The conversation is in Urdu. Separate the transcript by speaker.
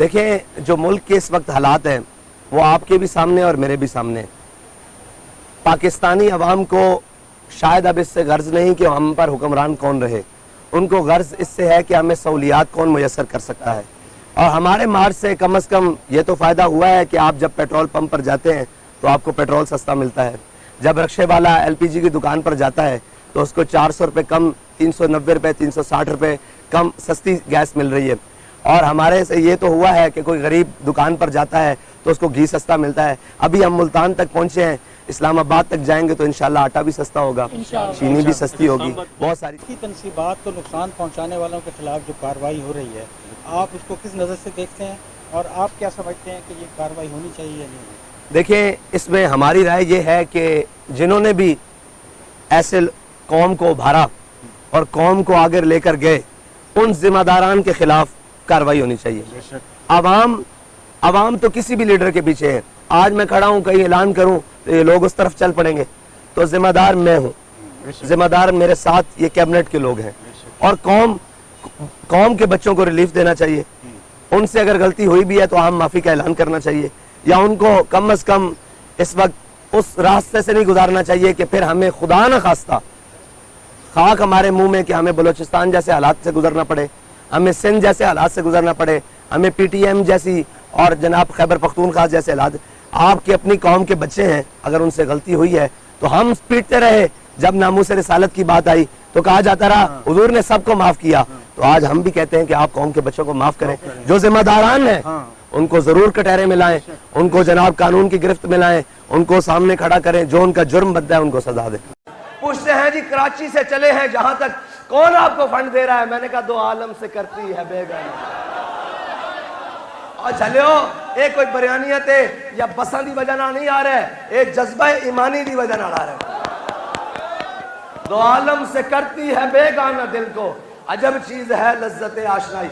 Speaker 1: دیکھیں جو ملک کے اس وقت حالات ہیں وہ آپ کے بھی سامنے اور میرے بھی سامنے. پاکستانی عوام کو شاید اب اس سے غرض نہیں کہ ہم پر حکمران کون رہے, ان کو غرض اس سے ہے کہ ہمیں سہولیات کون میسر کر سکتا ہے. اور ہمارے مارچ سے کم از کم یہ تو فائدہ ہوا ہے کہ آپ جب پیٹرول پمپ پر جاتے ہیں تو آپ کو پیٹرول سستا ملتا ہے. جب رکشے والا ایل پی جی کی دکان پر جاتا ہے تو اس کو 400 روپے کم, 390 روپے, 360 روپے کم سستی گیس مل رہی ہے. اور ہمارے سے یہ تو ہوا ہے کہ کوئی غریب دکان پر جاتا ہے تو اس کو گھی سستا ملتا ہے. ابھی ہم ملتان تک پہنچے ہیں, اسلام آباد تک جائیں گے تو انشاءاللہ آٹا بھی سستا ہوگا, چینی بھی سستی ہوگی. بہت ساری
Speaker 2: تنصیبات کو نقصان پہنچانے والوں کے خلاف جو کارروائی ہو رہی ہے, آپ اس کو کس نظر سے دیکھتے ہیں اور آپ کیا سمجھتے ہیں کہ یہ کارروائی ہونی چاہیے یا نہیں؟
Speaker 1: دیکھیں اس میں ہماری رائے یہ ہے کہ جنہوں نے بھی ایسے قوم کو ابھارا اور قوم کو آگے لے کر گئے, ان ذمہ داران کے خلاف کارروائی ہونی چاہیے. عوام تو کسی بھی لیڈر کے پیچھے ہے. آج میں کھڑا ہوں, کہیں اعلان کروں تو یہ لوگ اس طرف چل پڑیں گے, تو ذمہ دار میں ہوں, ذمہ دار میرے ساتھ یہ کیبنٹ کے لوگ ہیں. اور قوم کے بچوں کو ریلیف دینا چاہیے. ان سے اگر غلطی ہوئی بھی ہے تو عام معافی کا اعلان کرنا چاہیے, یا ان کو کم از کم اس وقت اس راستے سے نہیں گزارنا چاہیے کہ پھر ہمیں خدا نہ خواستہ خاک ہمارے منہ میں کہ ہمیں بلوچستان جیسے حالات سے گزرنا پڑے, ہمیں سندھ جیسے حالات سے گزرنا پڑے, ہمیں پی ٹی ایم جیسی اور جناب خیبر پختونخوا جیسے حالات. آپ کی اپنی قوم کے بچے ہیں, اگر ان سے غلطی ہوئی ہے تو ہم پیٹتے رہے. جب ناموس رسالت کی بات آئی تو کہا جاتا رہا حضور نے سب کو معاف کیا, تو آج ہم بھی کہتے ہیں کہ آپ قوم کے بچوں کو معاف کریں. جو ذمہ داران ہیں ان کو ضرور کٹہرے میں لائیں, ان کو جناب قانون کی گرفت میں لائیں, ان کو سامنے کھڑا کریں, جو ان کا جرم بنتا ہے ان کو سزا دیں. پوچھتے ہیں جی کراچی سے چلے ہیں جہاں تک, کون آپ کو فنڈ دے رہا ہے؟ میں نے کہا دو عالم سے کرتی ہے بیگانہ. اور چلیو ایک کوئی بریانیت ہے یا بسن دی وجہ نہ نہیں آ رہا ہے, ایک جذبہ ایمانی دی وجہ نہ آ رہا ہے. دو عالم سے کرتی ہے بیگانہ دل کو, عجب چیز ہے لذت آشنائی.